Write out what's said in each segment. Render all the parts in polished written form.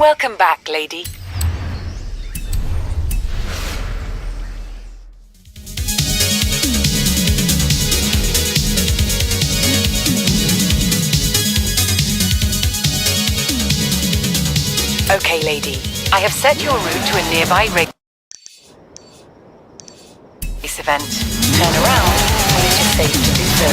Welcome back, lady. Okay, lady. I have set your route to a nearby race event. Turn around when it is safe to do so.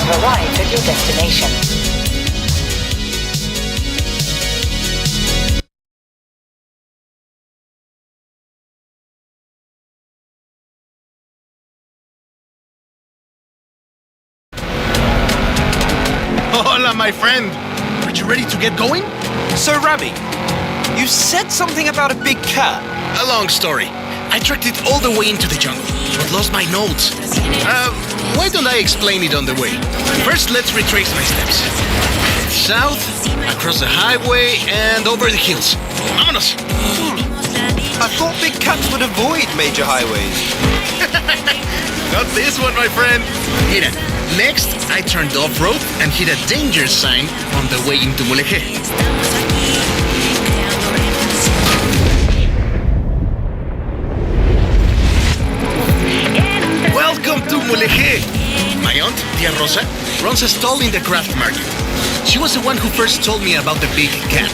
Arrived at your destination. Hola, my friend. Are you ready to get going? So, Rami, you said something about a big cat. A long story. I tracked it all the way into the jungle, but lost my notes. Why don't I explain it on the way? First, let's retrace my steps. South, across the highway, and over the hills. Vámonos! I thought big cats would avoid major highways. Got this one, my friend. Mira, next, I turned off-road and hit a danger sign on the way into Mulegé. Welcome to Mulegé! My aunt, Tia Rosa, runs a stall in the craft market. She was the one who first told me about the big cat.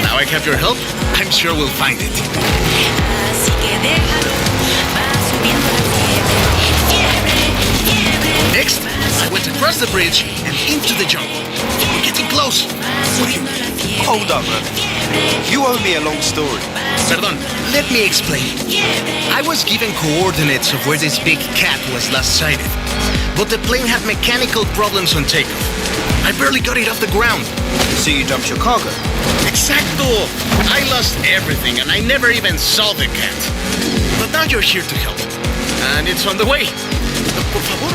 Now I have your help, I'm sure we'll find it. Next, I went across the bridge and into the jungle. We're getting close. Hold up, man. You owe me a long story. Perdón, let me explain. I was given coordinates of where this big cat was last sighted, but the plane had mechanical problems on takeoff. I barely got it off the ground. So you dumped your cargo? Exacto! I lost everything and I never even saw the cat. But now you're here to help. And it's on the way. Por favor.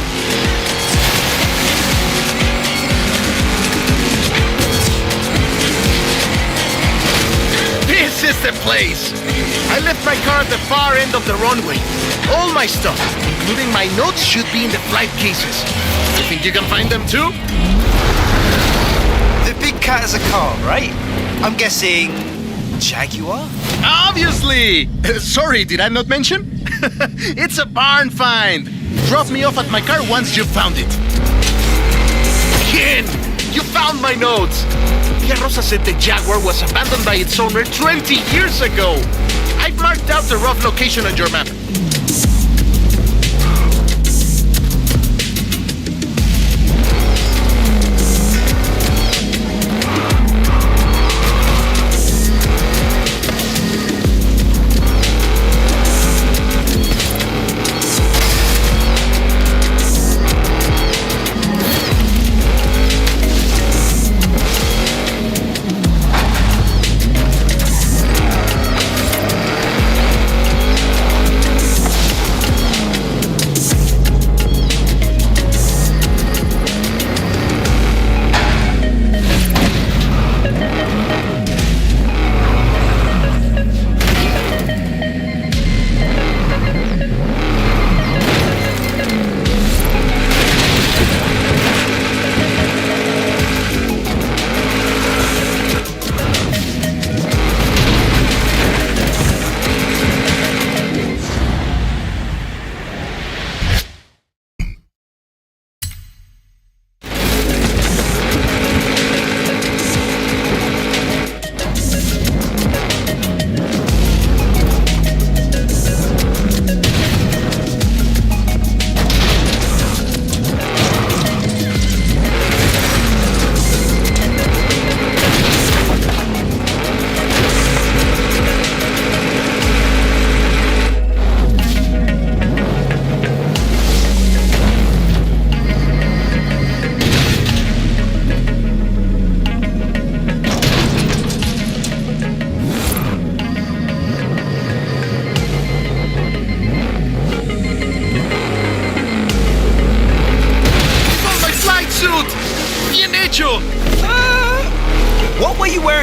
This is the place! I left my car at the far end of the runway. All my stuff, including my notes, should be in the flight cases. You think you can find them too? The big cat is a car, right? I'm guessing Jaguar? Obviously! Sorry, did I not mention? It's a barn find. Drop me off at my car once you found it. Ken, you found my notes. Tia Rosa said the Jaguar was abandoned by its owner 20 years ago. I've marked out the rough location on your map.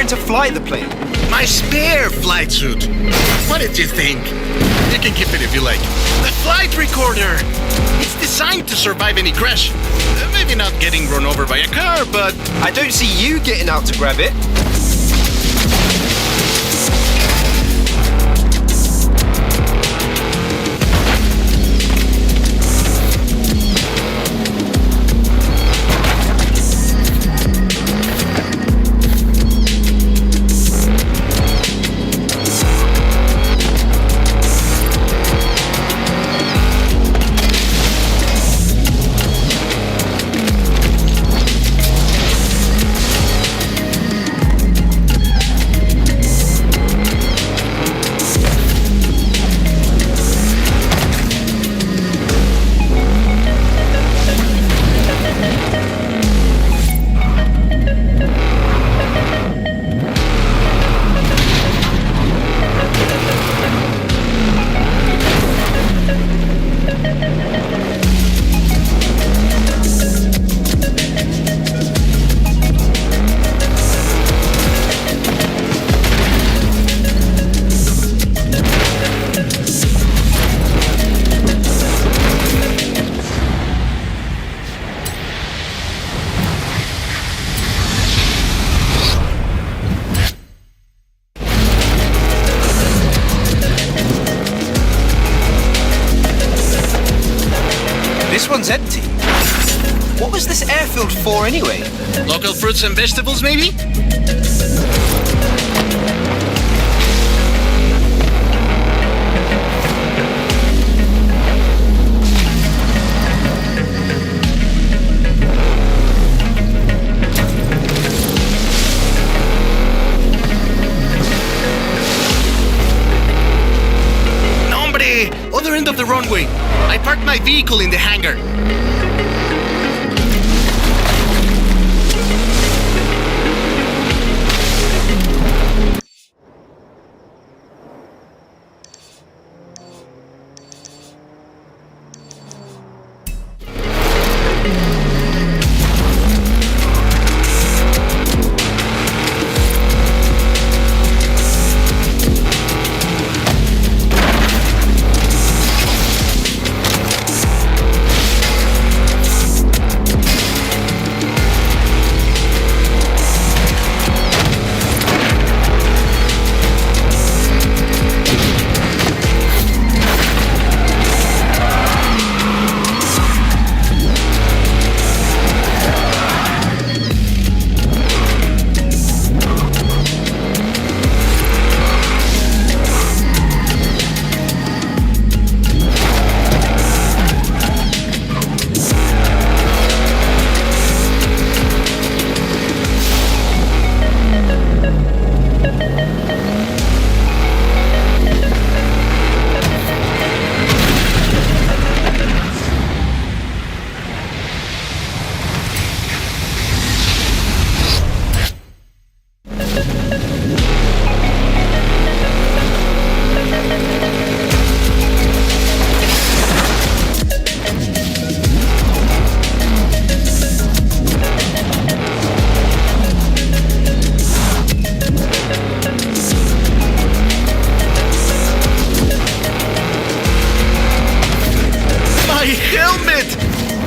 trying to fly the plane? My spare flight suit. What did you think? You can keep it if you like. The flight recorder. It's designed to survive any crash. Maybe not getting run over by a car, but... I don't see you getting out to grab it. This one's empty. What was this airfield for anyway? Local fruits and vegetables, maybe? Nombre! Other end of the runway. I parked my vehicle in the hangar.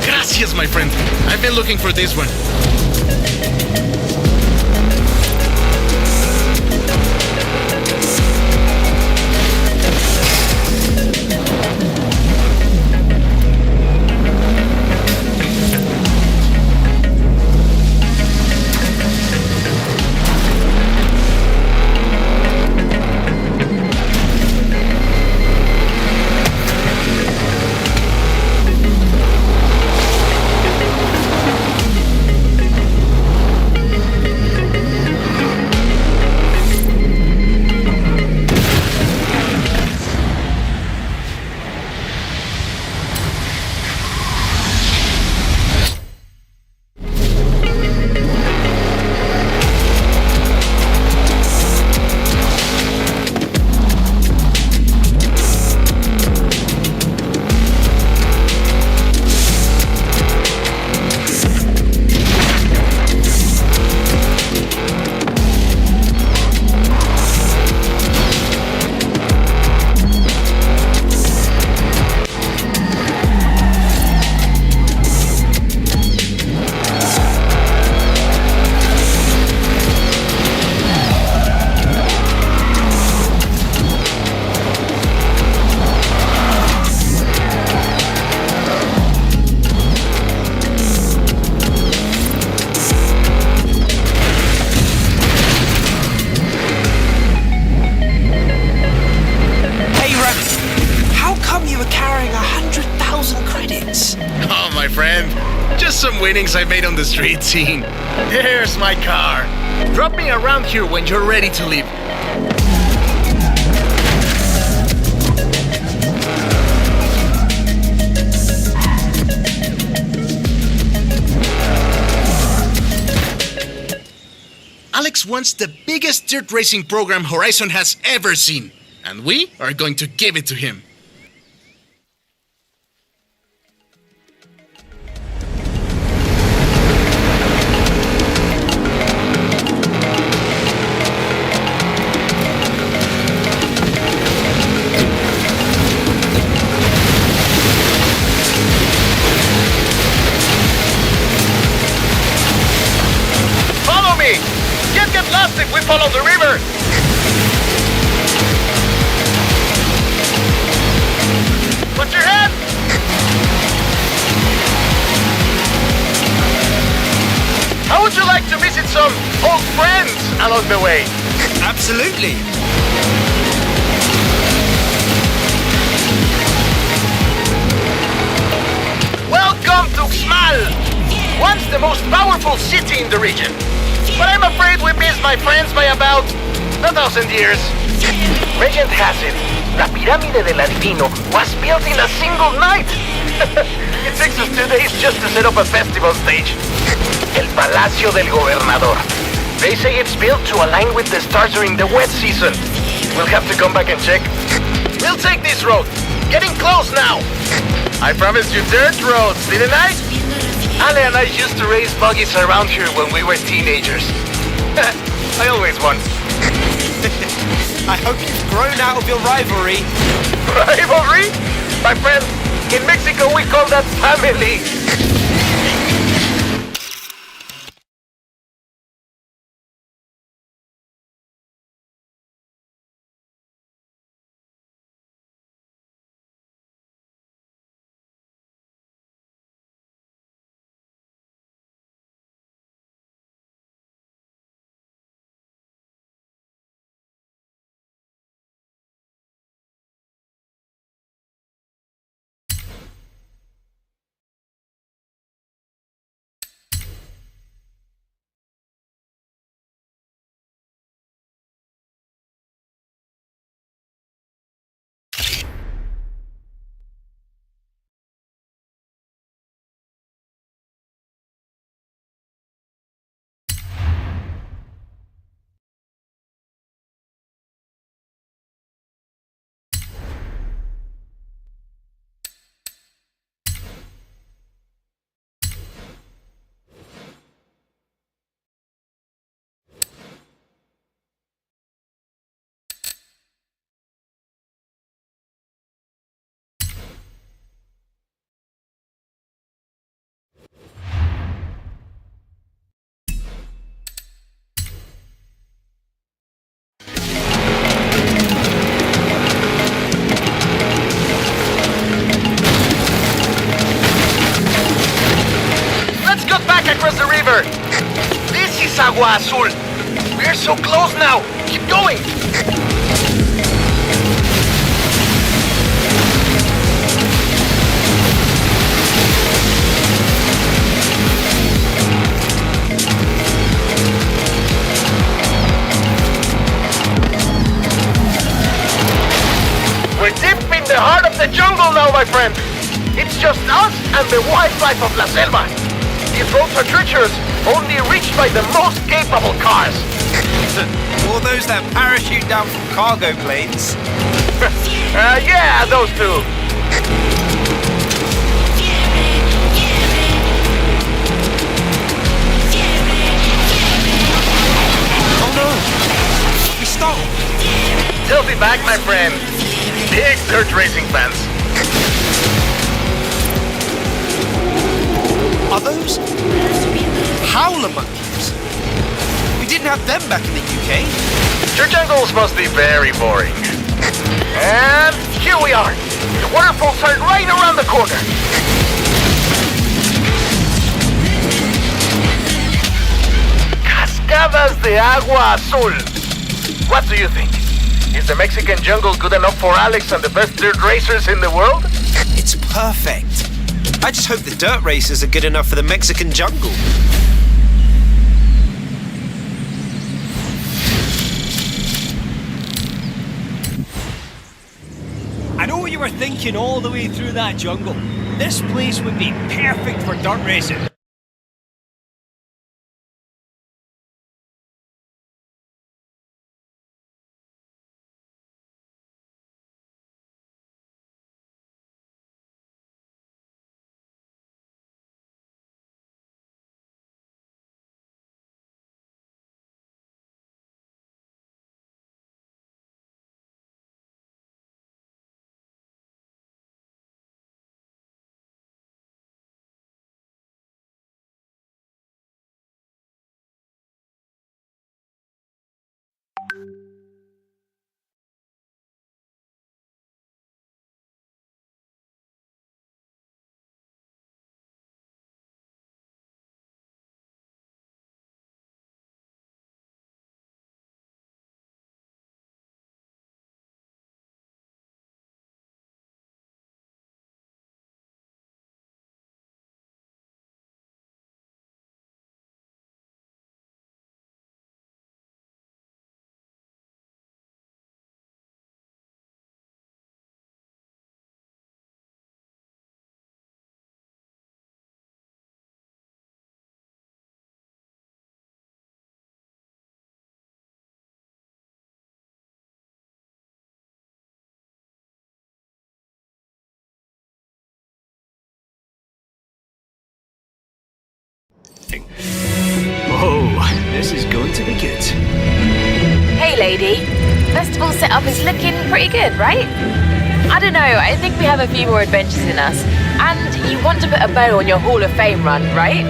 Gracias, my friend. I've been looking for this one. achievements? Oh, my friend. Just some winnings I made on the street scene. There's my car. Drop me around here when you're ready to leave. Alex wants the biggest dirt racing program Horizon has ever seen, and we are going to give it to him. Follow me! Can't get lost if we follow the river! Put your head! How would you like to visit some old friends along the way? Absolutely. Welcome to Xmal! Once the most powerful city in the region. But I'm afraid we missed my friends by about 1,000 years. Legend has it, La Pirámide del Adivino was built in a single night. It takes us 2 days just to set up a festival stage. El Palacio del Gobernador. They say it's built to align with the stars during the wet season. We'll have to come back and check. We'll take this road. Getting close now. I promised you dirt roads, didn't I? Ale and I used to race buggies around here when we were teenagers. I always won. I hope you've grown out of your rivalry. Rivalry? My friend, in Mexico we call that family. Across the river. This is Agua Azul. We're so close now. Keep going. We're deep in the heart of the jungle now, my friend. It's just us and the wildlife of La Selva. These roads are treacherous, only reached by the most capable cars. Or those that parachute down from cargo planes. Yeah, those two. Oh no! We stopped! They'll be back, my friend. Big dirt racing fans. Are those howler monkeys? We didn't have them back in the UK. Your jungles must be very boring. And here we are. The waterfalls are right around the corner. Cascadas de Agua Azul. What do you think? Is the Mexican jungle good enough for Alex and the best dirt racers in the world? It's perfect. I just hope the dirt races are good enough for the Mexican jungle. I know what you were thinking all the way through that jungle. This place would be perfect for dirt racing. Oh, this is going to be good. Hey lady, festival setup is looking pretty good, right? I don't know, I think we have a few more adventures in us. And you want to put a bow on your Hall of Fame run, right?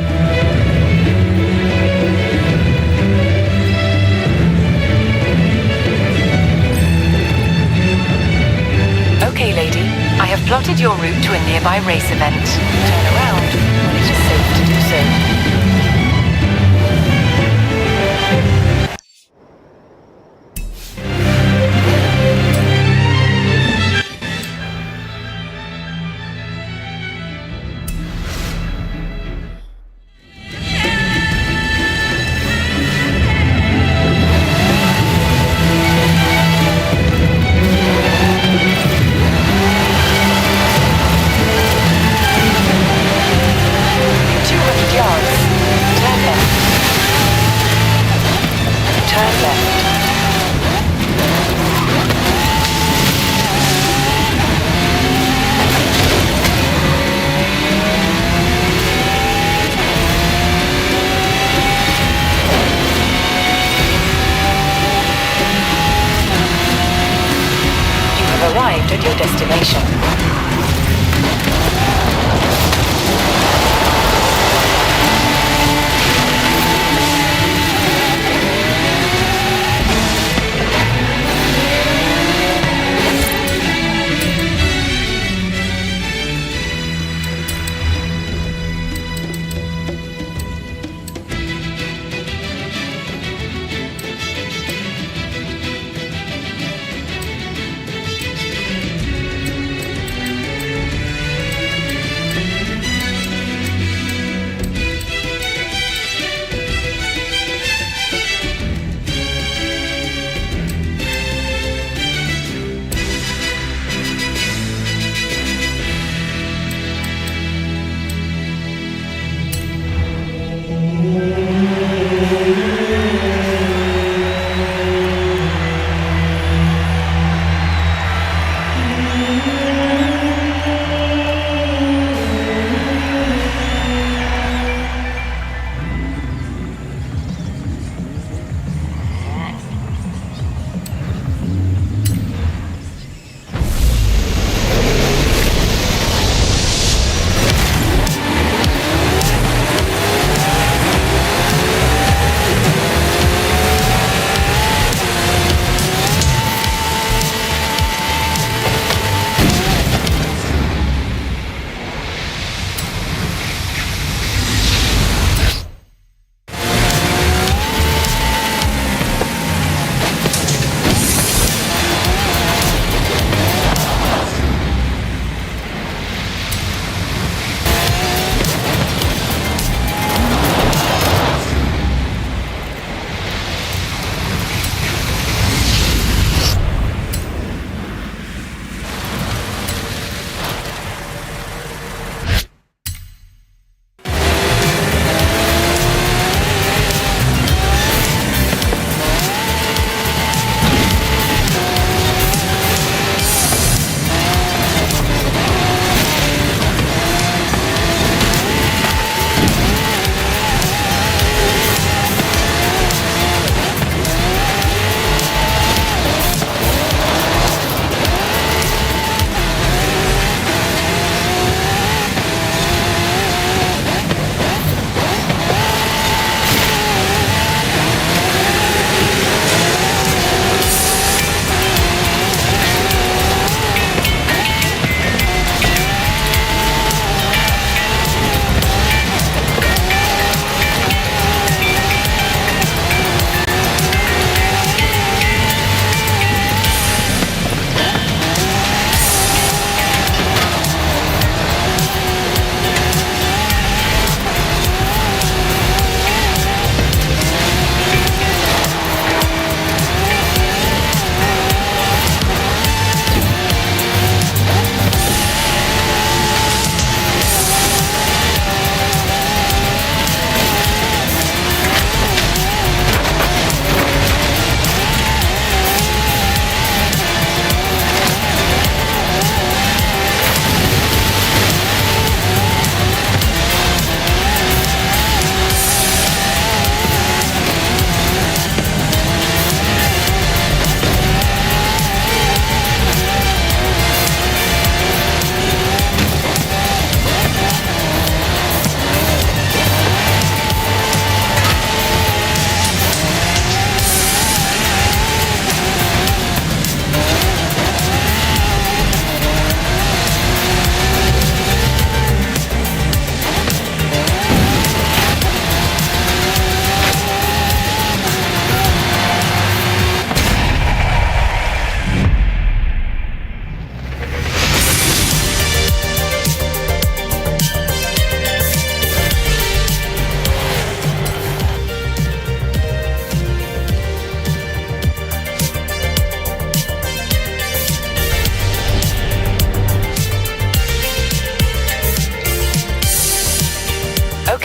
Okay lady, I have plotted your route to a nearby race event. Turn around when it is safe to do so. Yards,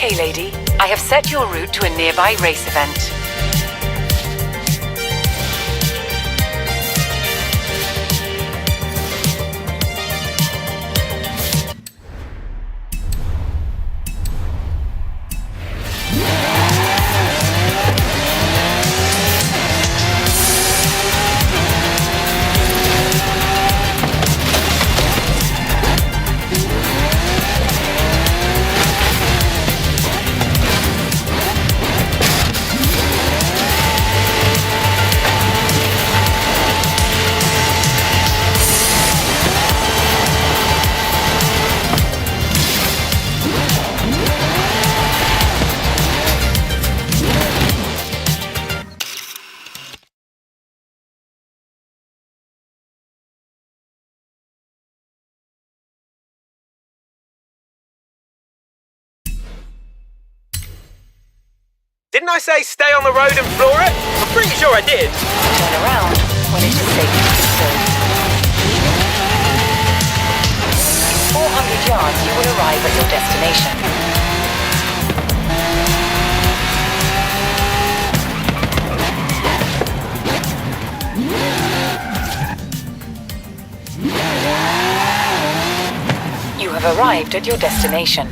Okay, lady. I have set your route to a nearby race event. Didn't I say stay on the road and floor it? I'm pretty sure I did. Turn around when it is safe to do so. In 400 yards, you will arrive at your destination. You have arrived at your destination.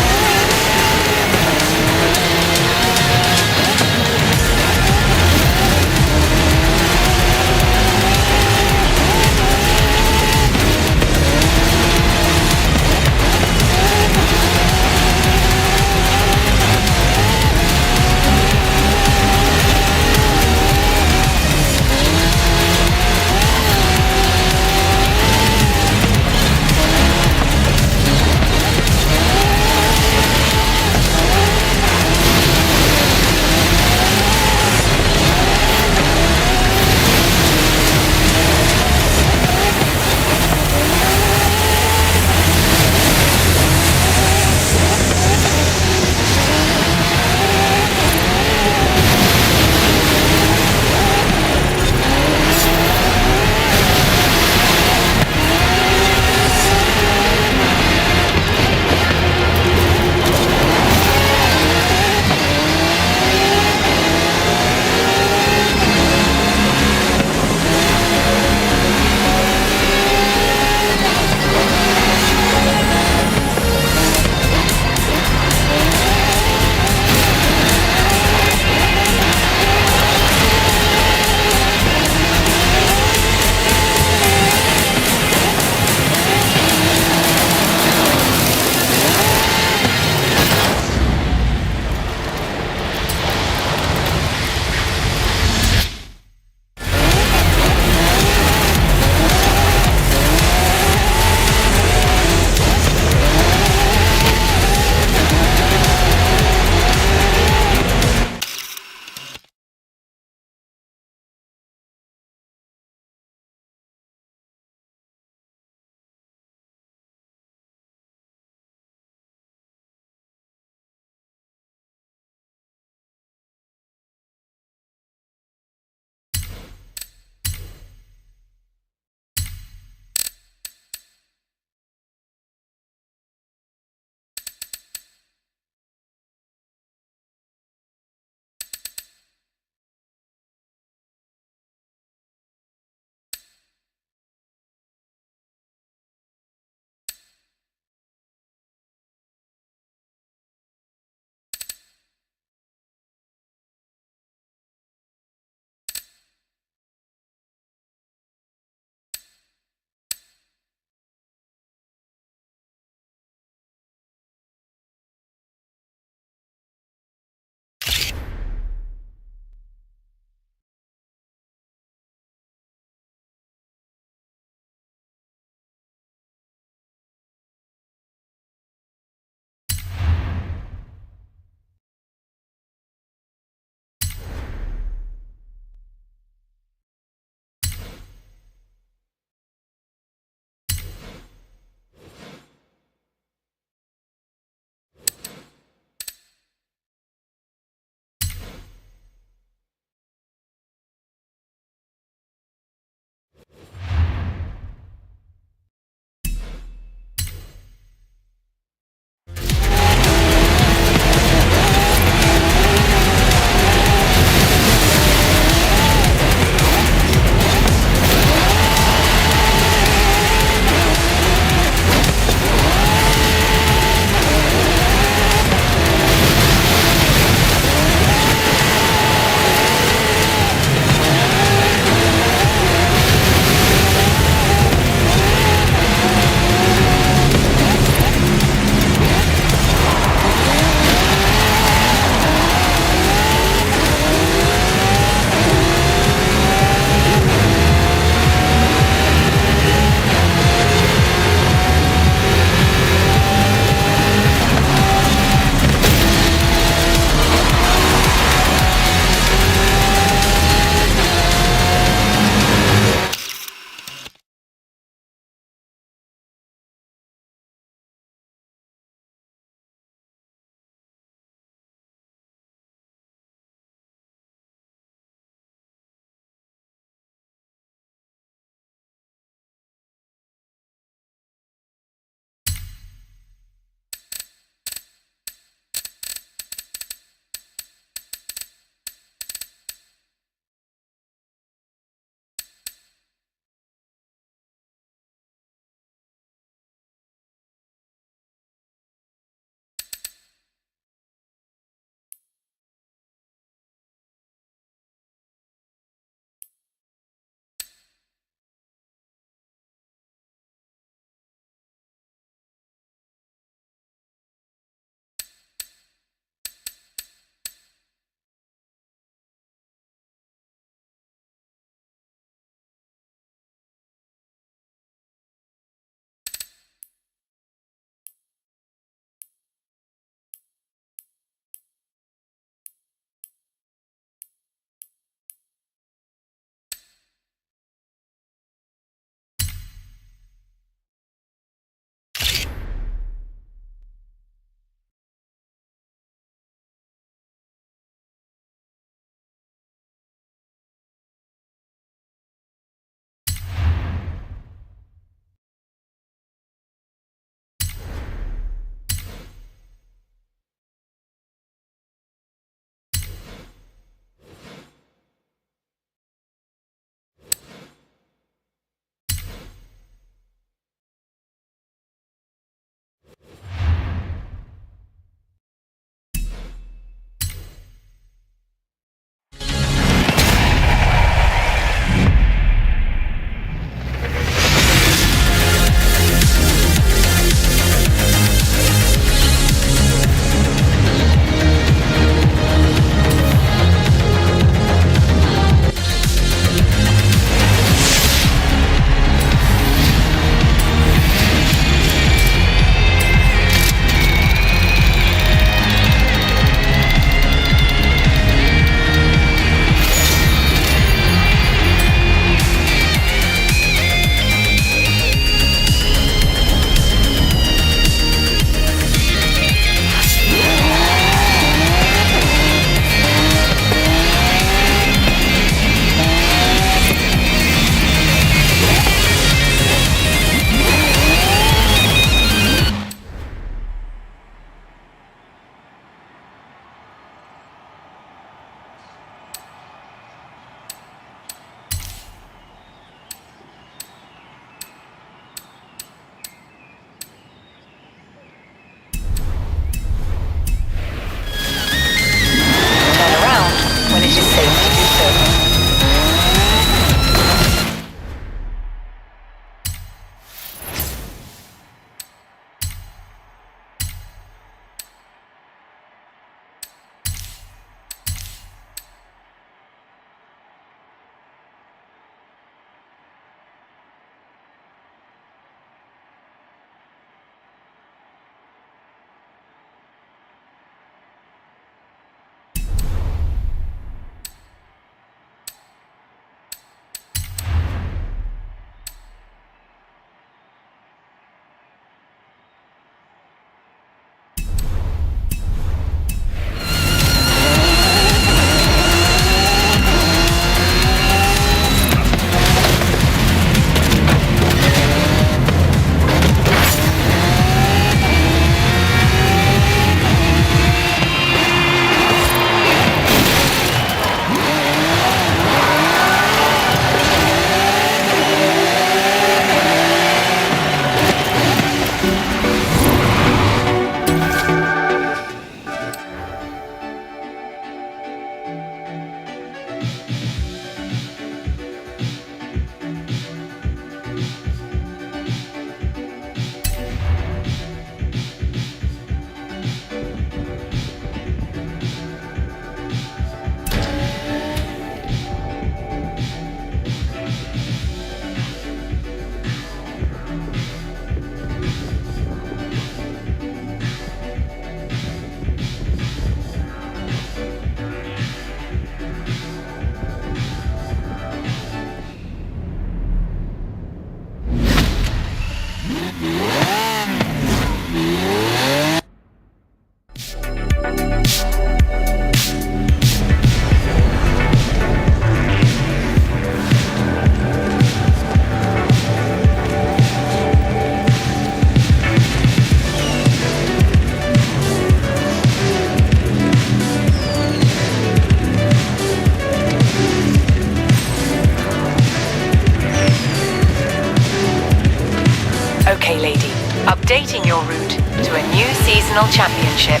completing your route to a new seasonal championship.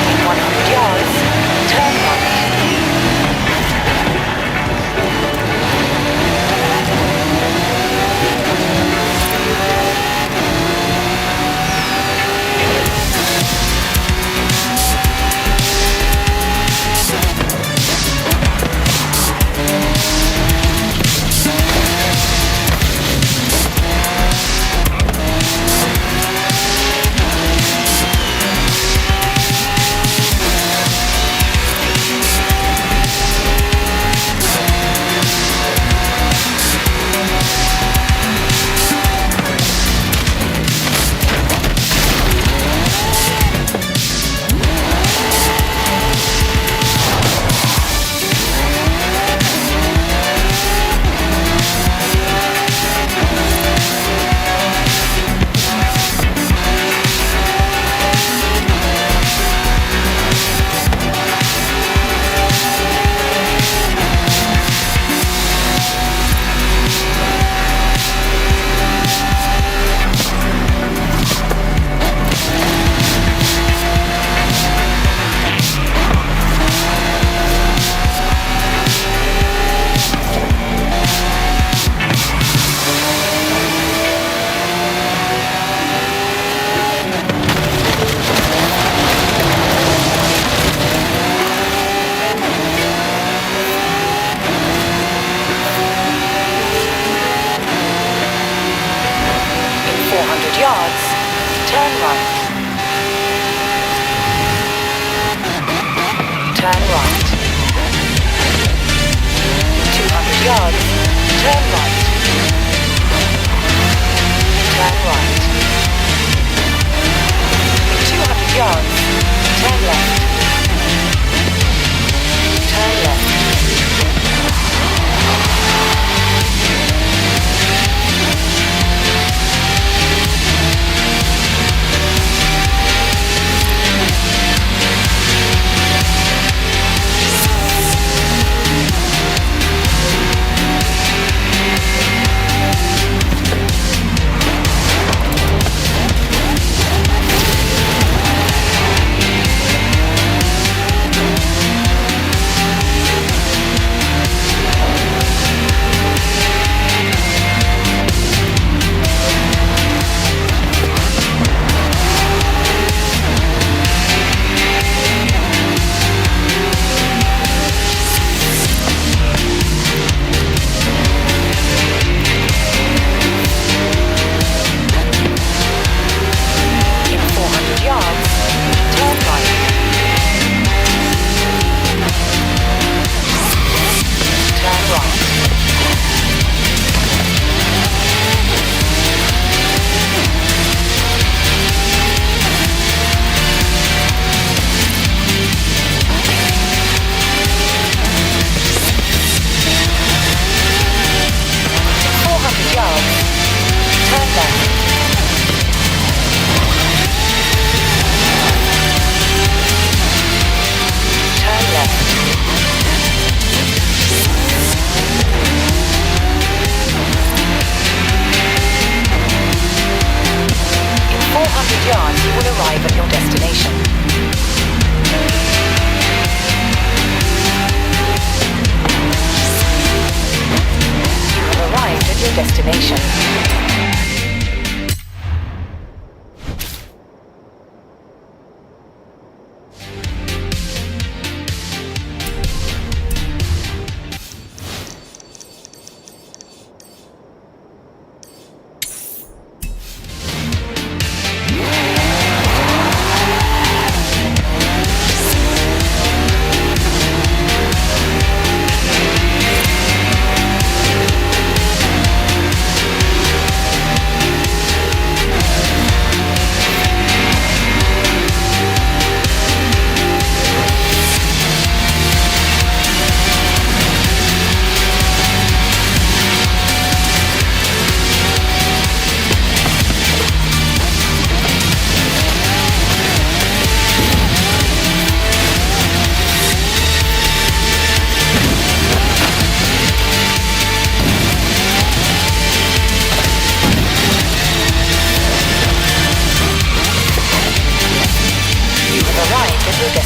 In 100 yards, turn right.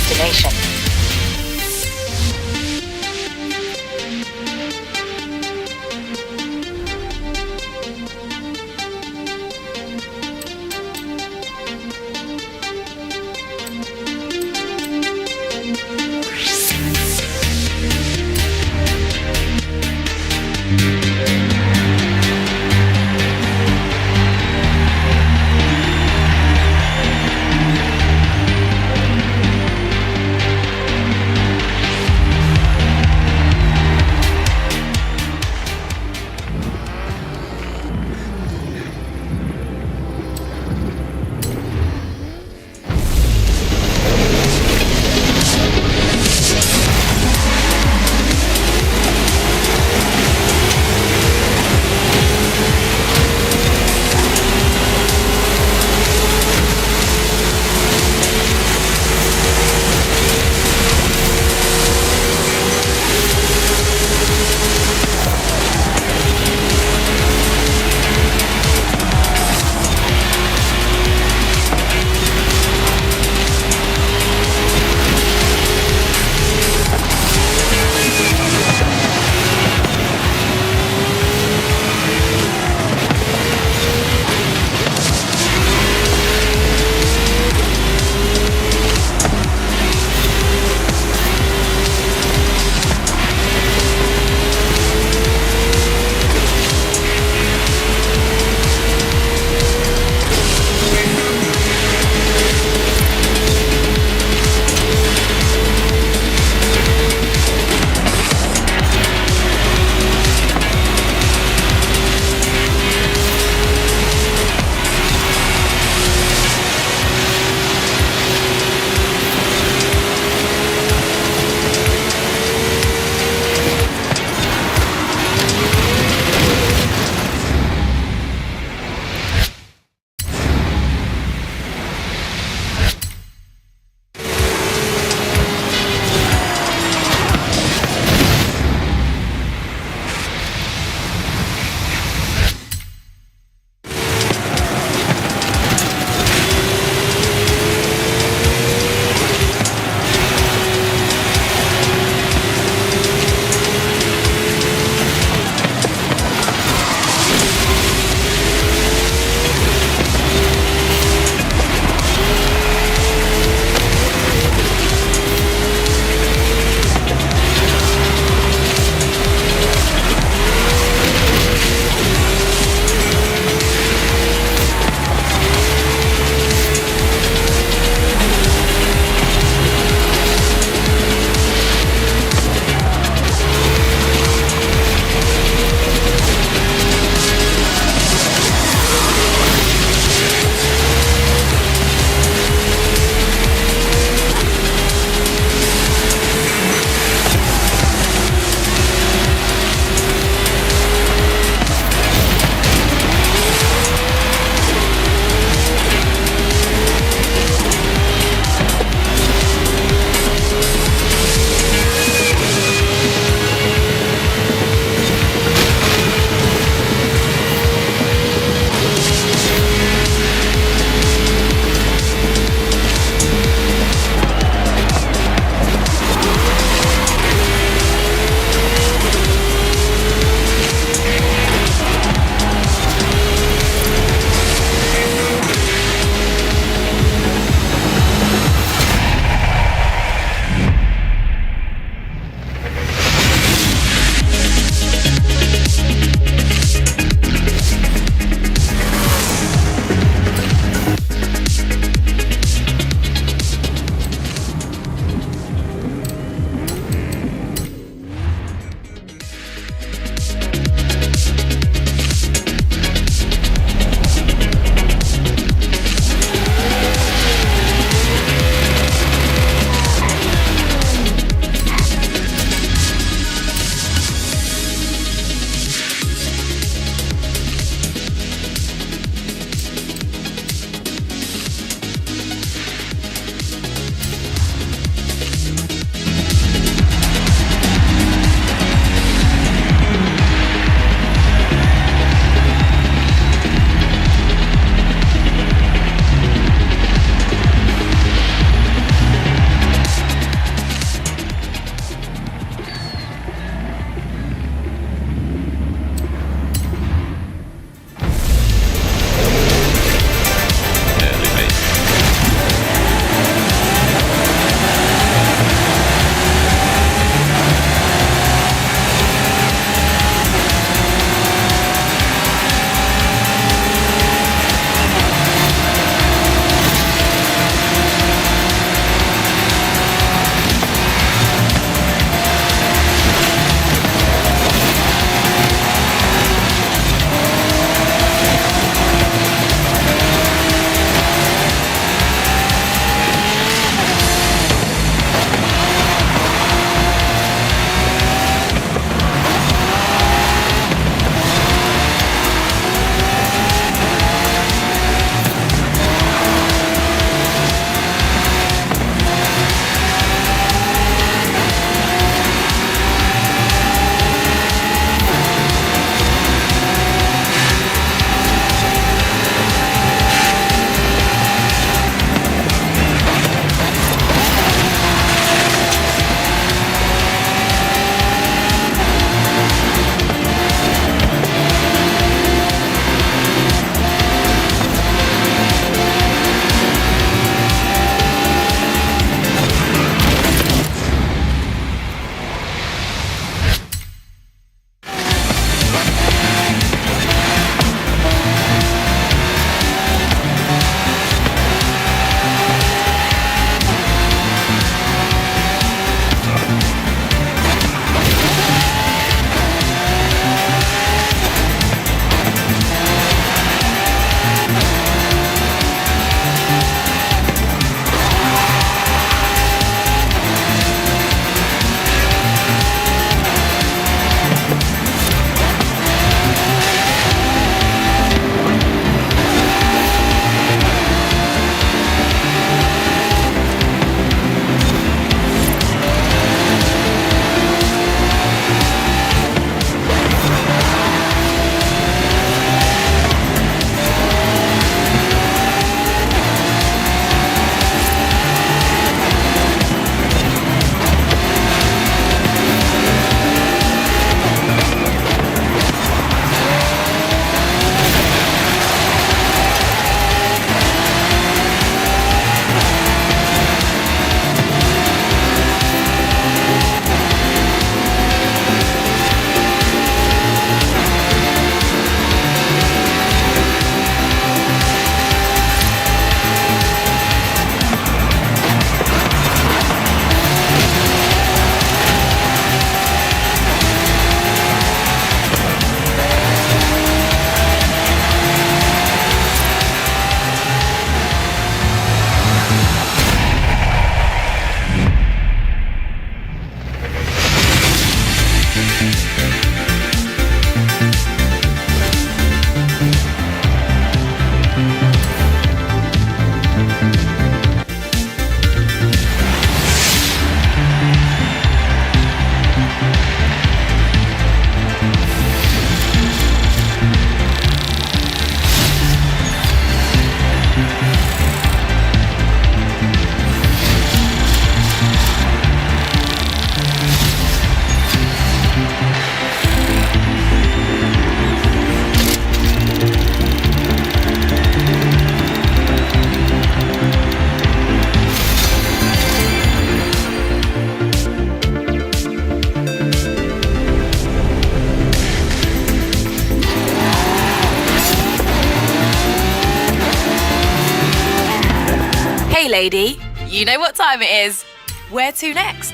destination. Hey, lady. You know what time it is. Where to next?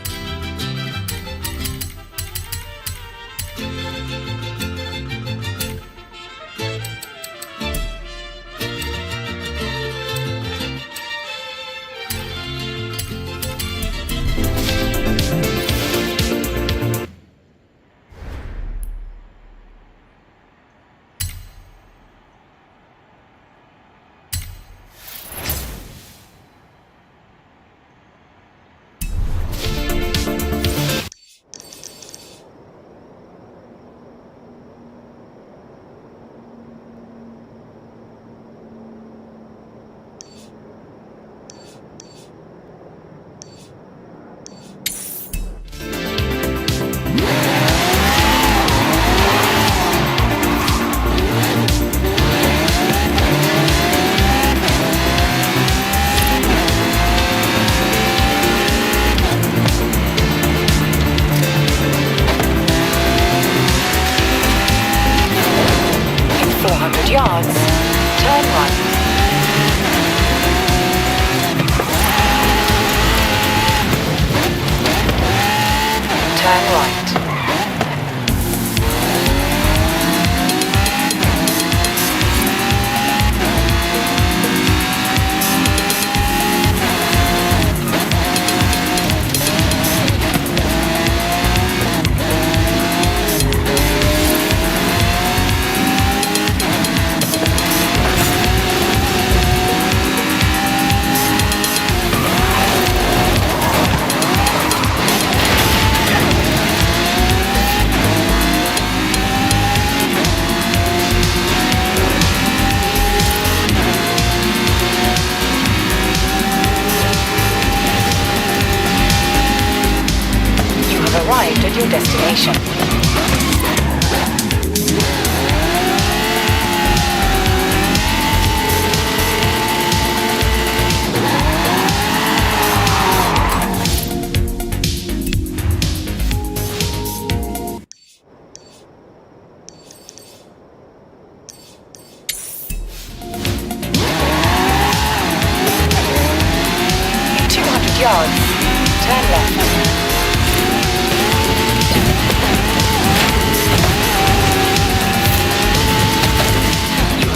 yards, turn right. Turn right. Arrived at your destination. In 200 yards, turn left.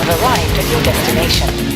Arrived at your destination.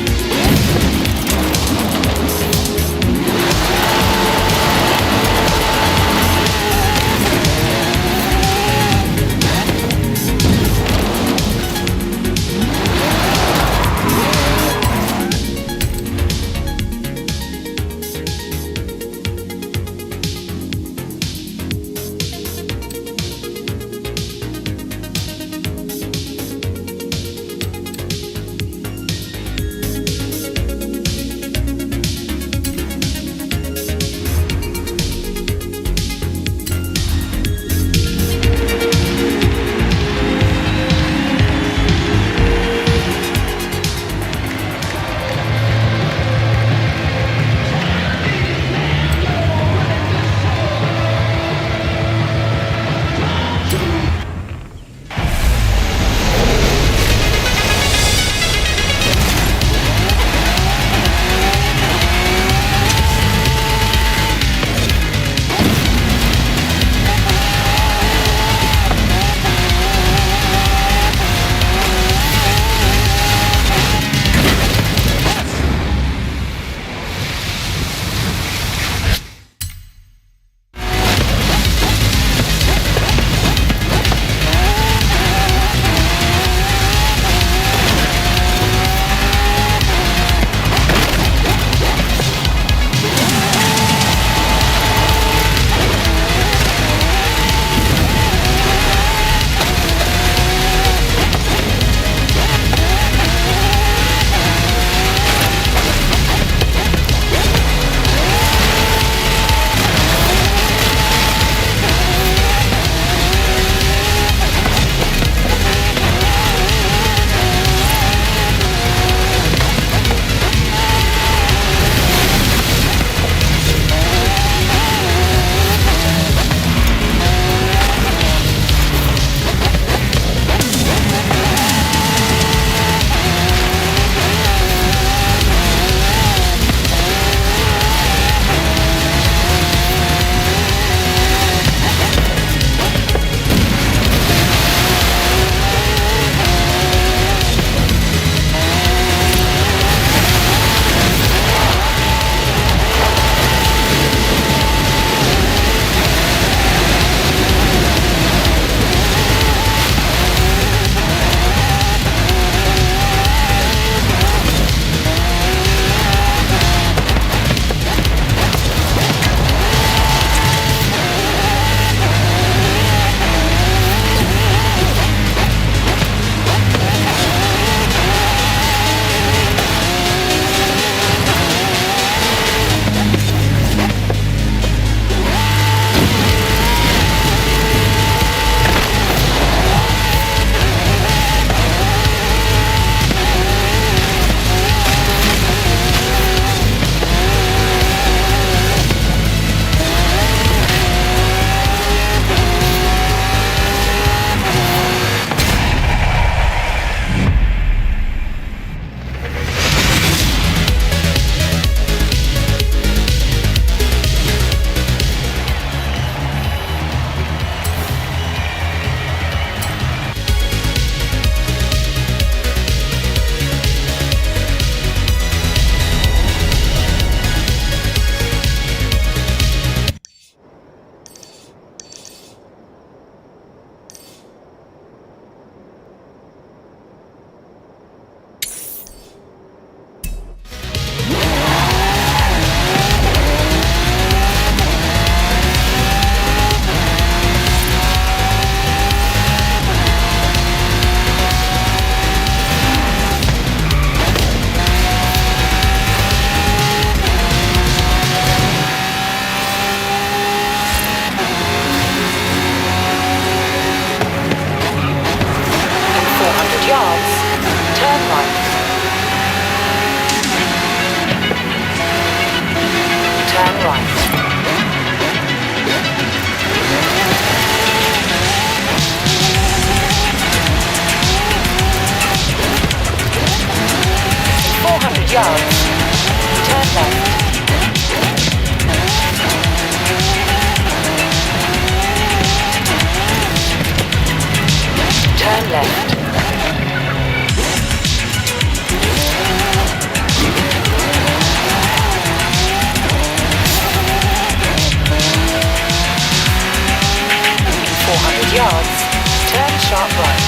sharp right.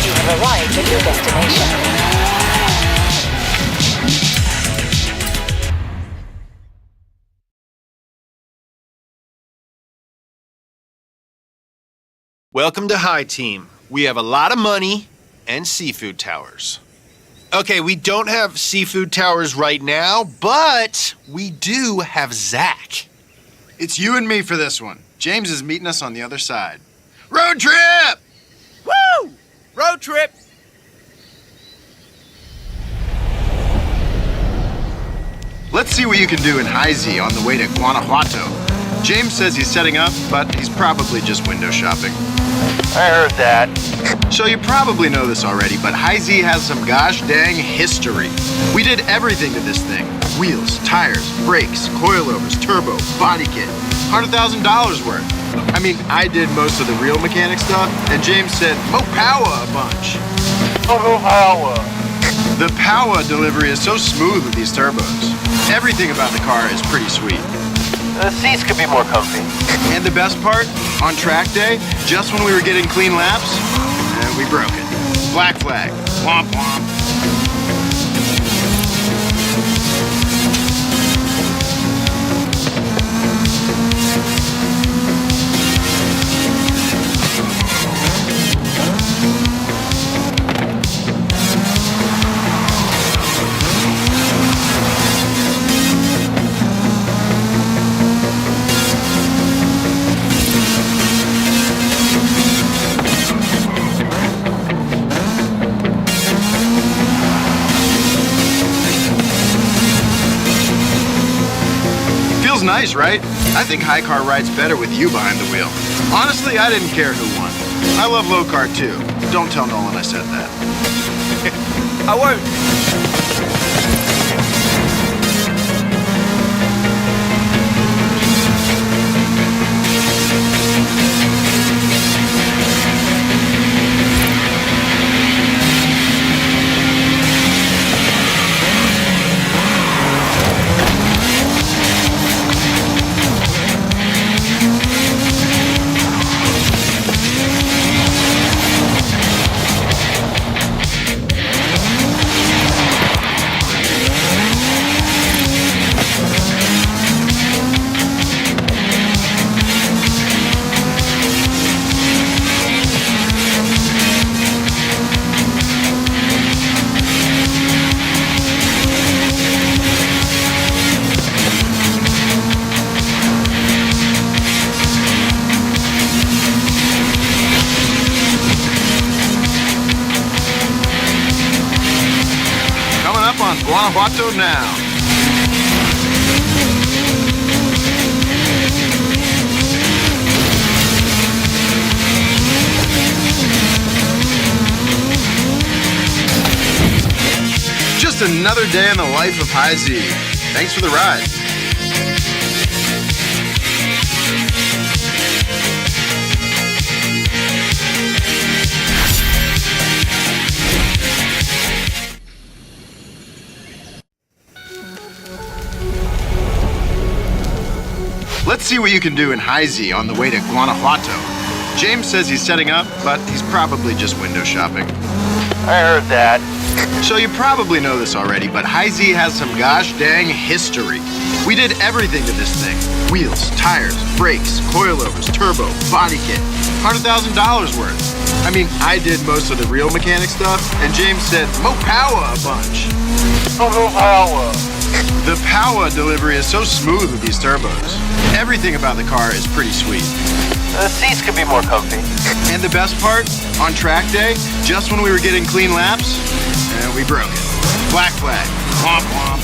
You have arrived at your destination. Welcome to High Team. We have a lot of money and seafood towers. Okay, we don't have seafood towers right now, but we do have Zach. It's you and me for this one. James is meeting us on the other side. Road trip! Woo! Road trip! Let's see what you can do in High Z on the way to Guanajuato. James says he's setting up, but he's probably just window shopping. I heard that. So you probably know this already, but High Z has some gosh dang history. We did everything to this thing. Wheels, tires, brakes, coilovers, turbo, body kit. $100,000 worth. I mean, I did most of the real mechanic stuff, and James said, "Mo power a bunch." Power. The power delivery is so smooth with these turbos. Everything about the car is pretty sweet. The seats could be more comfy. And the best part, on track day, just when we were getting clean laps, we broke it. Black flag. Womp womp. Feels nice, right? I think high car rides better with you behind the wheel. Honestly, I didn't care who won. I love low car too. Don't tell Nolan I said that. I won't. On Guanajuato now. Just another day in the life of High Z. Thanks for the ride. Let's see what you can do in High Z on the way to Guanajuato. James says he's setting up, but he's probably just window shopping. I heard that. So you probably know this already, but High Z has some gosh dang history. We did everything to this thing. Wheels, tires, brakes, coilovers, turbo, body kit. $100,000 worth. I mean, I did most of the real mechanic stuff, and James said, "Mo power a bunch." Power. The power delivery is so smooth with these turbos. Everything about the car is pretty sweet. The seats could be more comfy. And the best part, on track day, just when we were getting clean laps, we broke it. Black flag. Womp womp.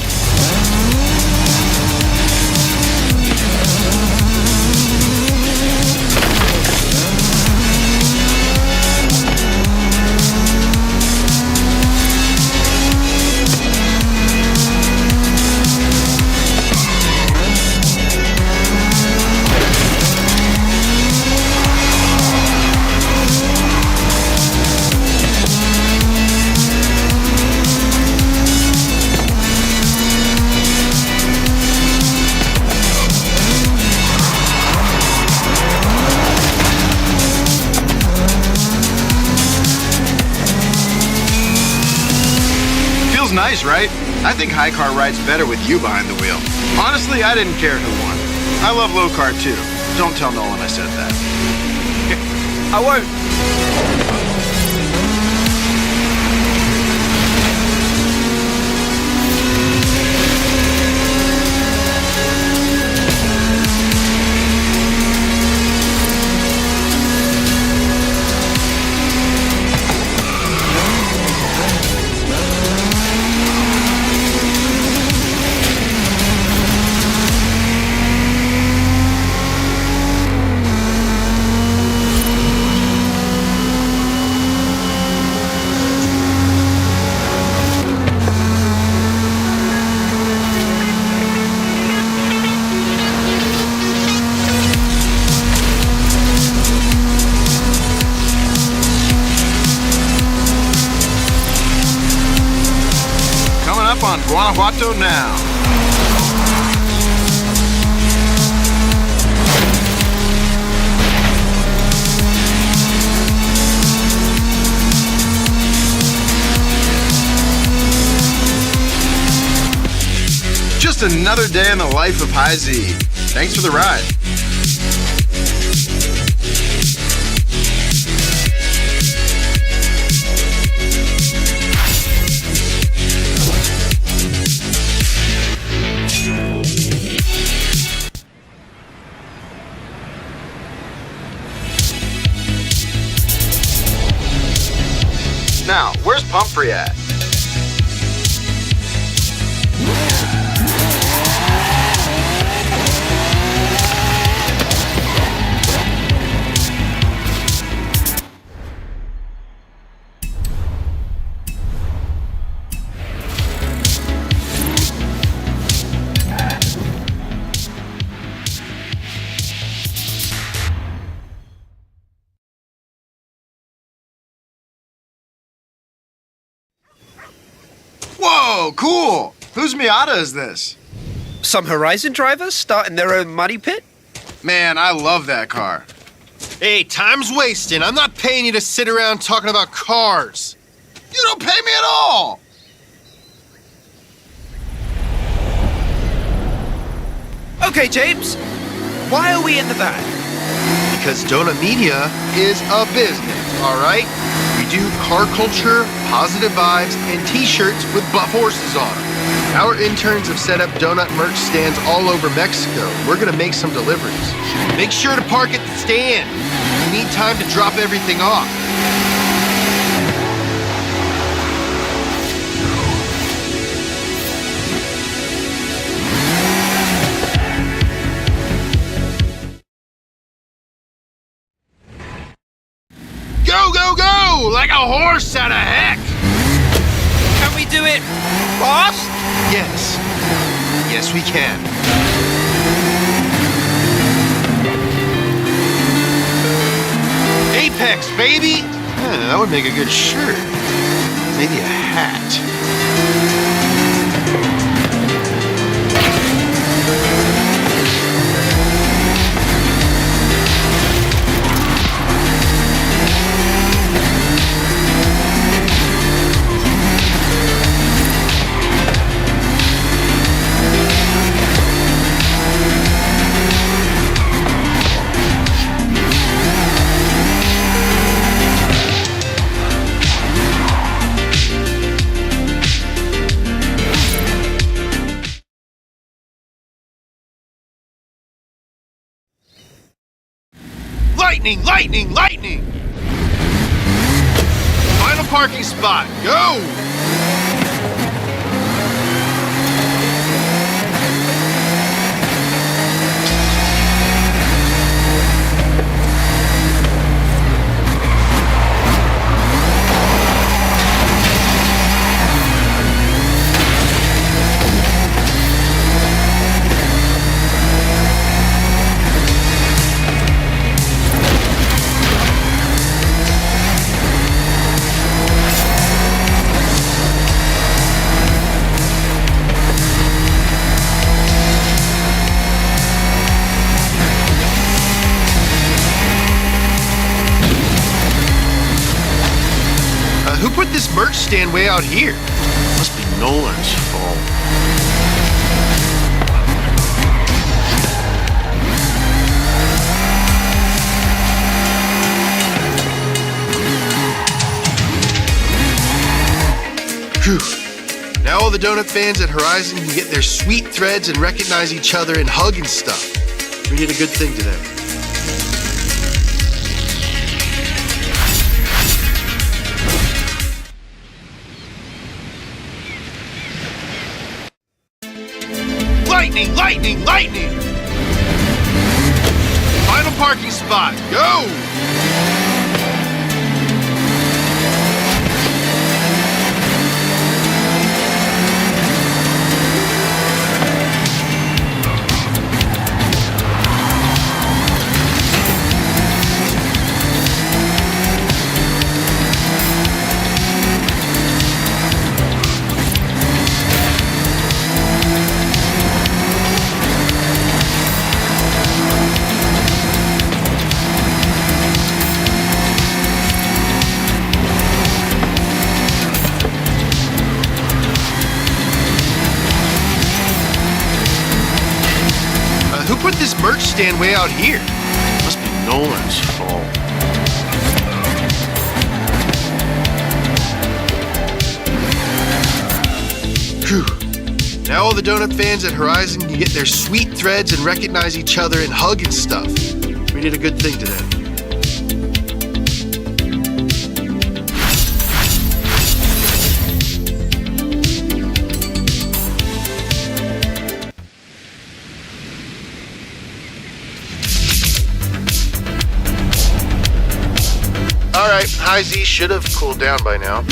Feels nice, right? I think high car rides better with you behind the wheel. Honestly, I didn't care who won. I love low car too. Don't tell Nolan I said that. I won't. On Guanajuato now. Just another day in the life of High Z. Thanks for the ride. Now, where's Pumphrey at? Whoa, cool! Whose Miata is this? Some Horizon drivers starting their own muddy pit? Man, I love that car. Hey, time's wasting. I'm not paying you to sit around talking about cars. You don't pay me at all! Okay, James. Why are we in the van? Because Donut Media is a business, all right? We do car culture, positive vibes, and t-shirts with buff horses on them. Our interns have set up donut merch stands all over Mexico. We're gonna make some deliveries. Make sure to park at the stand. We need time to drop everything off. Go, go, go! Like a horse out of heck! Can we do it fast? Yes. Yes, we can. Apex, baby! That would make a good shirt. Maybe a hat. Lightning, lightning, lightning! Final parking spot, go! Who put this merch stand way out here? Must be Nolan's fault. Phew. Now all the donut fans at Horizon can get their sweet threads and recognize each other and hug and stuff. We did a good thing today. Lightning, lightning, lightning! Final parking spot, go! Who put this merch stand way out here? Must be Nolan's fault. Phew. Now all the donut fans at Horizon can get their sweet threads and recognize each other and hug and stuff. We did a good thing today. Alright, High Z should have cooled down by now.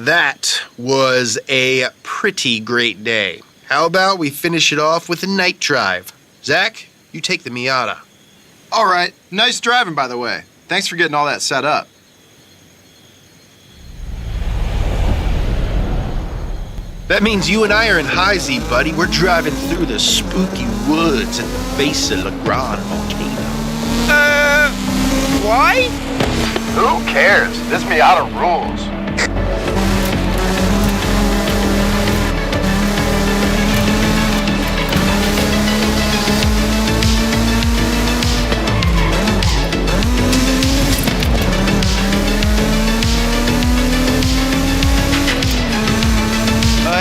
That was a pretty great day. How about we finish it off with a night drive? Zach, you take the Miata. All right. Nice driving, by the way. Thanks for getting all that set up. That means you and I are in High Z, buddy. We're driving through the spooky woods at the base of La Grande volcano. Why? Who cares? This Miata rules.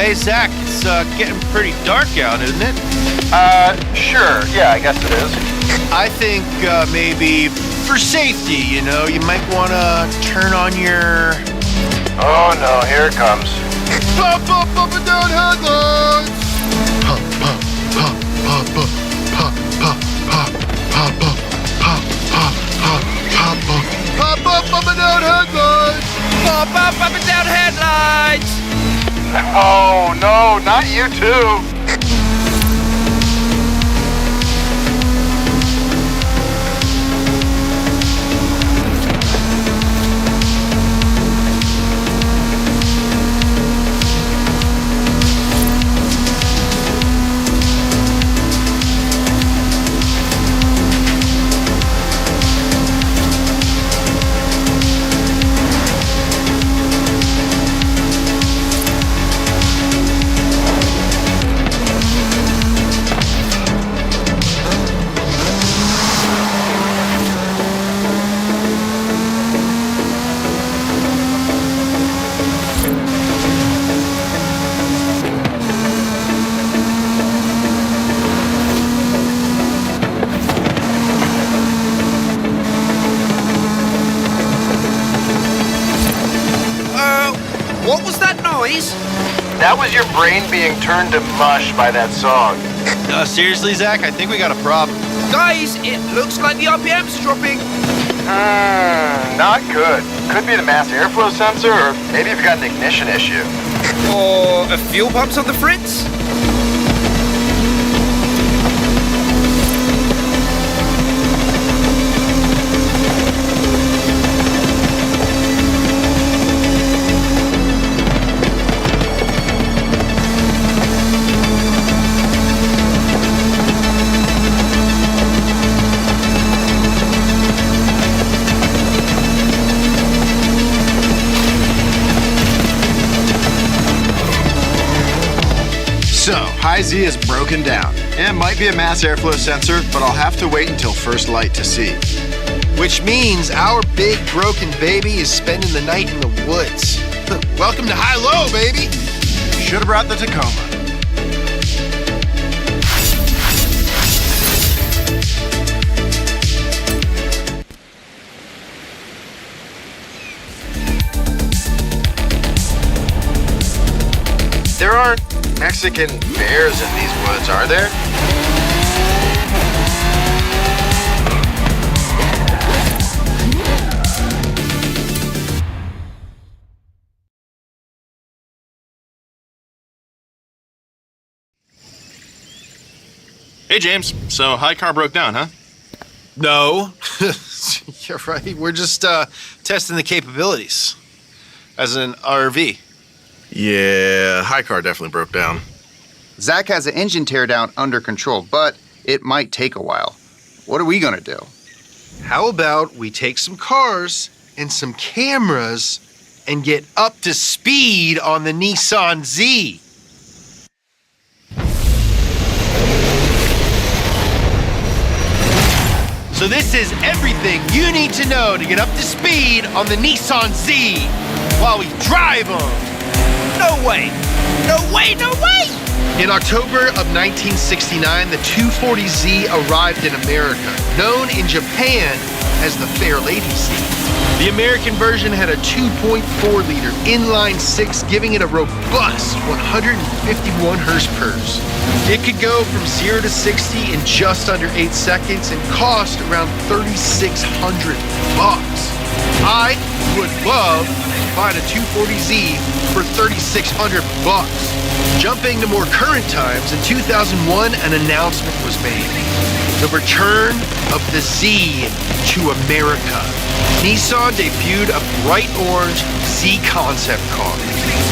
Hey, Zach, it's getting pretty dark out, isn't it? Sure. Yeah, I guess it is. I think maybe for safety, you know, you might want to turn on your... Oh no, here it comes. Pop, pop, pop, and down headlights! Pop, pop, pop, pop, pop, pop, pop, pop, pop, pop, pop, pop, pop, pop, pop, pop, pop, up and down headlights! Pop up and down headlights! Oh no, not you too. What was that noise? That was your brain being turned to mush by that song. Seriously, Zach, I think we got a problem. Guys, it looks like the RPM's dropping. Not good. Could be the mass airflow sensor, or maybe you've got an ignition issue. Or a fuel pump's on the fritz. So, High Z is broken down. It might be a mass airflow sensor, but I'll have to wait until first light to see. Which means our big broken baby is spending the night in the woods. Welcome to High-Low, baby. Should have brought the Tacoma. There aren't Mexican bears in these woods, are there? Hey, James. So, high car broke down, huh? No. You're right. We're just testing the capabilities as an RV. Yeah, high car definitely broke down. Zach has the engine teardown under control, but it might take a while. What are we gonna do? How about we take some cars and some cameras and get up to speed on the Nissan Z? So this is everything you need to know to get up to speed on the Nissan Z while we drive them. No way! No way, no way! In October of 1969, the 240Z arrived in America, known in Japan as the Fair Lady Z. The American version had a 2.4-liter inline-six, giving it a robust 151 horsepower. It could go from 0 to 60 in just under 8 seconds and cost around $3,600. I would love to find a 240Z for $3,600. Jumping to more current times, in 2001, an announcement was made. The return of the Z to America. Nissan debuted a bright orange Z concept car,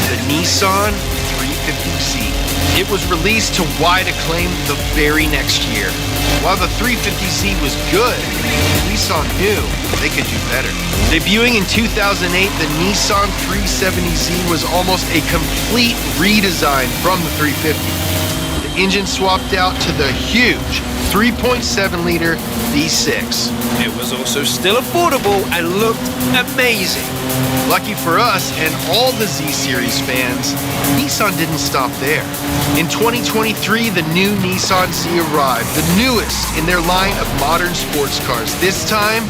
the Nissan 350Z. It was released to wide acclaim the very next year. While the 350Z was good, Nissan knew they could do better. Debuting in 2008, the Nissan 370Z was almost a complete redesign from the 350. The engine swapped out to the huge 3.7-liter V6. It was also still affordable and looked amazing. Lucky for us and all the Z-Series fans, Nissan didn't stop there. In 2023, the new Nissan Z arrived, the newest in their line of modern sports cars. This time,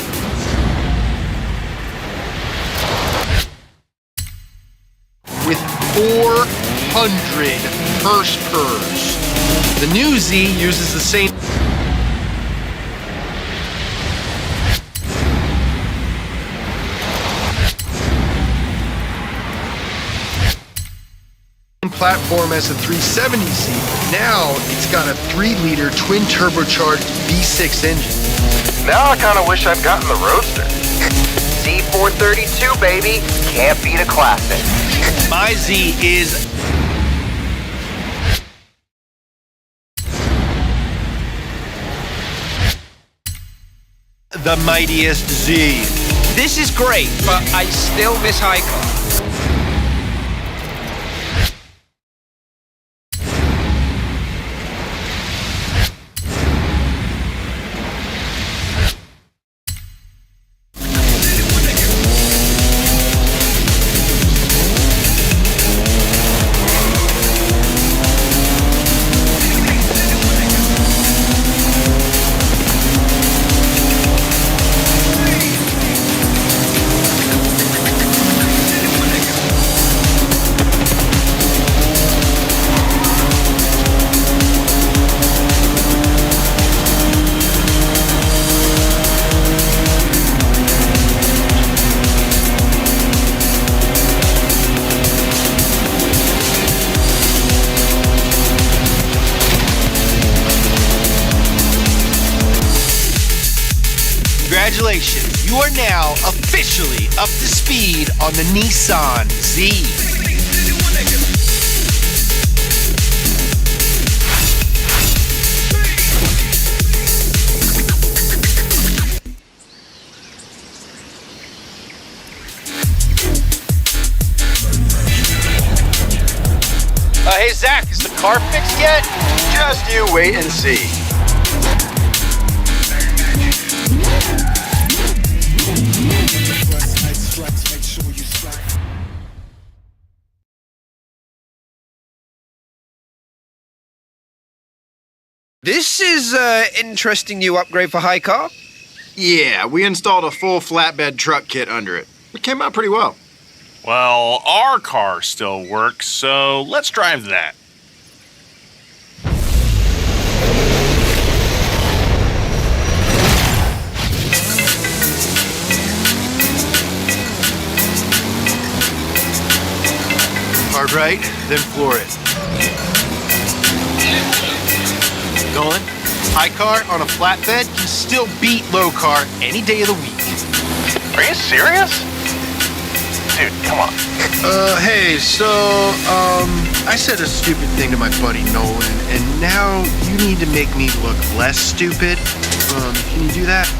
with 400 horsepower. The new Z uses the same platform as the 370Z, but now it's got a 3-liter twin turbocharged V6 engine. Now I kind of wish I'd gotten the Roadster. Z432, baby. Can't beat a classic. My Z is the mightiest Z. This is great, but I still miss high car. Congratulations, you are now officially up to speed on the Nissan Z. Hey, Zach, is the car fixed yet? Just you wait and see. This is an interesting new upgrade for High Car. Yeah, we installed a full flatbed truck kit under it. It came out pretty well. Well, our car still works, so let's drive that. Hard right, then floor it. Going. High car on a flatbed can still beat low car any day of the week. Are you serious? Dude, come on. Hey, so, I said a stupid thing to my buddy Nolan, and now you need to make me look less stupid. Can you do that?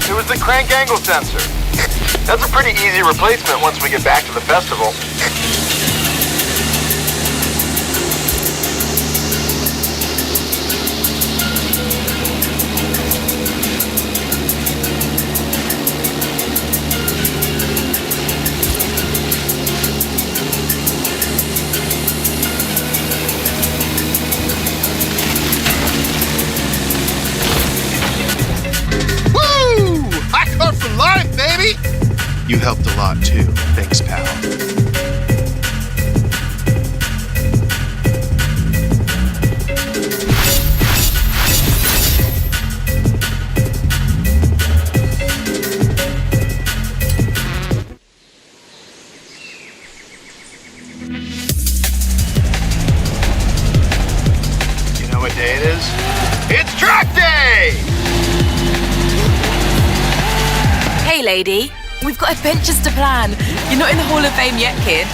It was the crank angle sensor. That's a pretty easy replacement once we get back to the festival. You helped a lot too. Thanks, pal. You know what day it is? It's track day! Hey, lady. We've got adventures to plan. You're not in the Hall of Fame yet, kid.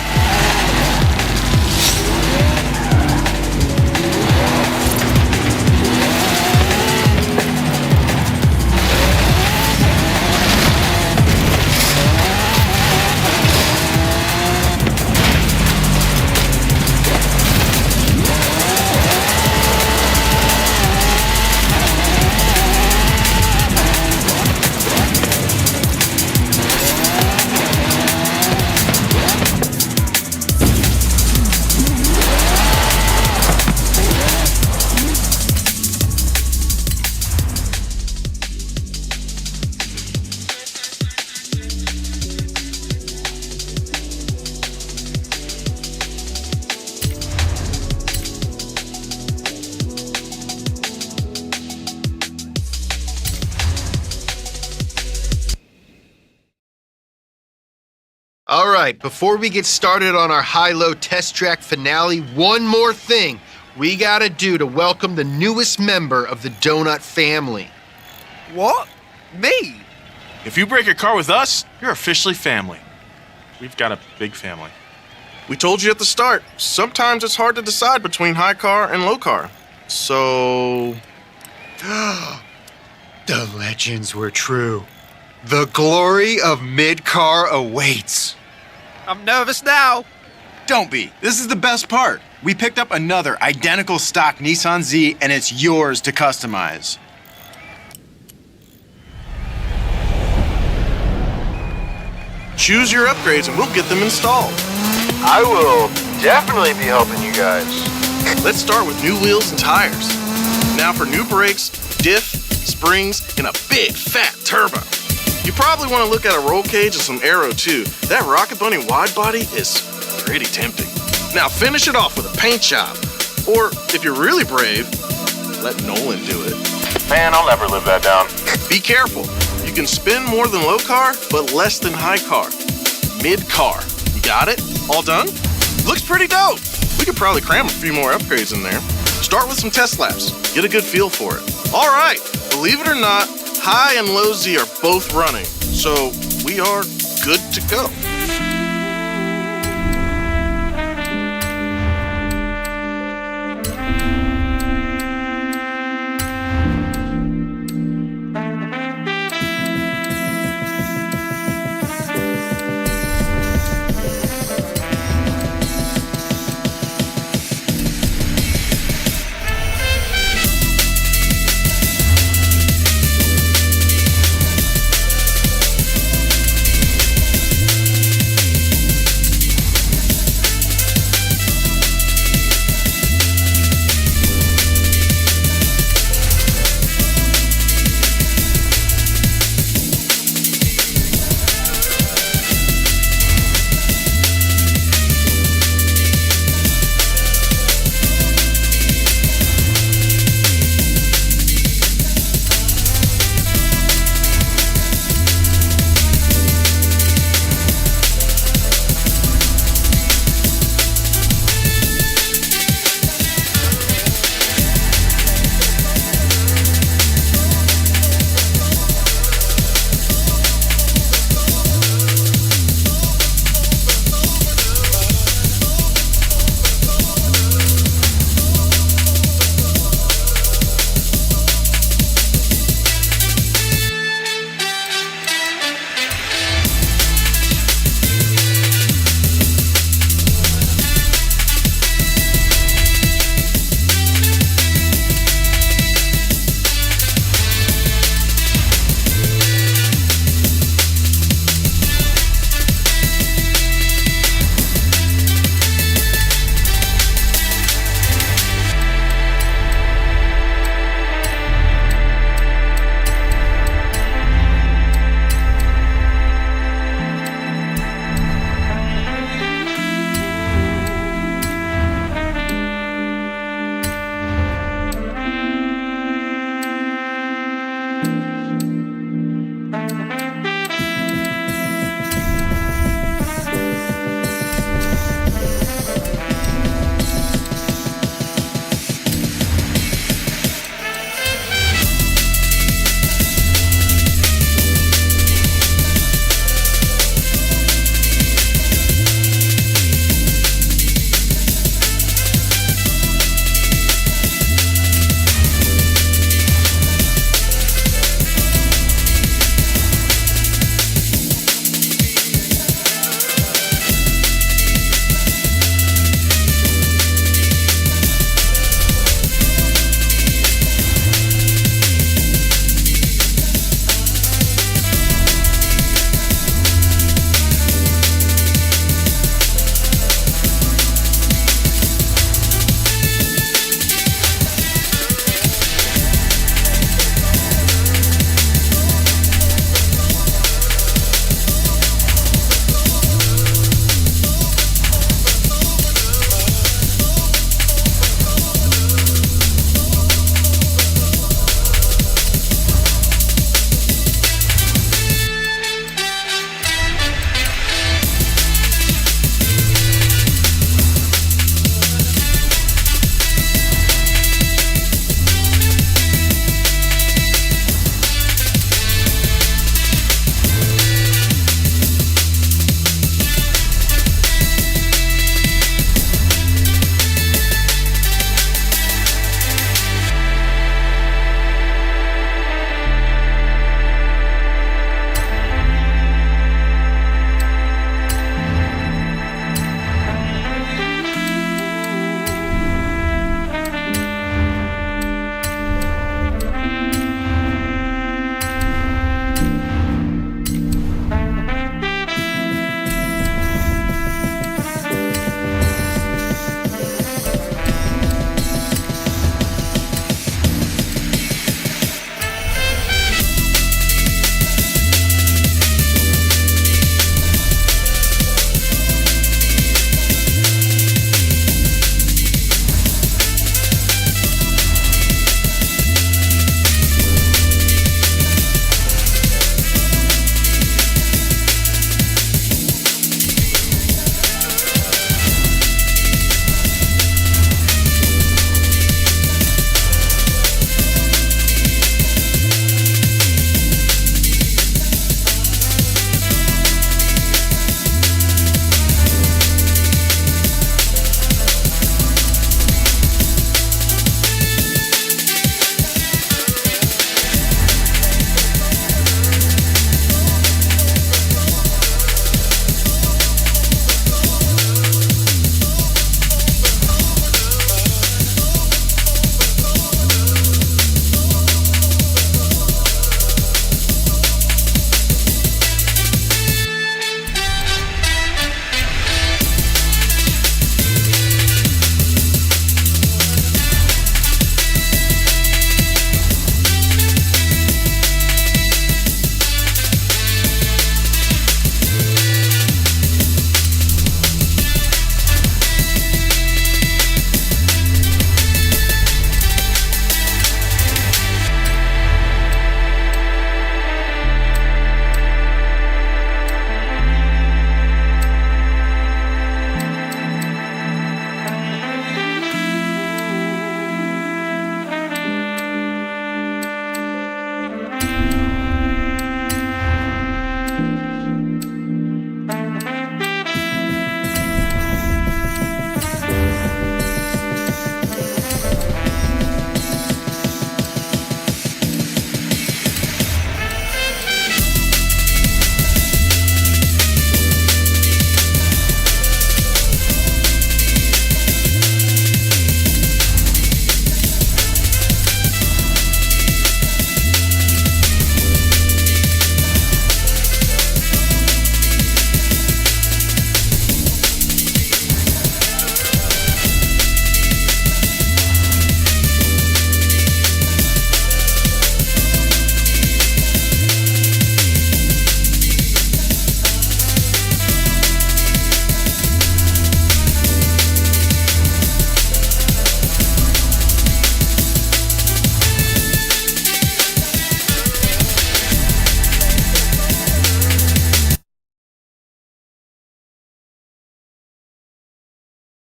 All right, before we get started on our high-low test track finale, one more thing we gotta do to welcome the newest member of the Donut family. What? Me? If you break a car with us, you're officially family. We've got a big family. We told you at the start, sometimes it's hard to decide between high car and low car. So... The legends were true. The glory of mid-car awaits. I'm nervous now. Don't be. This is the best part. We picked up another identical stock Nissan Z, and it's yours to customize. Choose your upgrades and we'll get them installed. I will definitely be helping you guys. Let's start with new wheels and tires. Now for new brakes, diff, springs, and a big fat turbo. You probably want to look at a roll cage and some aero too. That Rocket Bunny wide body is pretty tempting. Now finish it off with a paint job. Or if you're really brave, let Nolan do it. Man, I'll never live that down. Be careful. You can spin more than low car, but less than high car. Mid car. You got it? All done? Looks pretty dope. We could probably cram a few more upgrades in there. Start with some test laps. Get a good feel for it. All right. Believe it or not, high and low Z are both running. So we are good to go.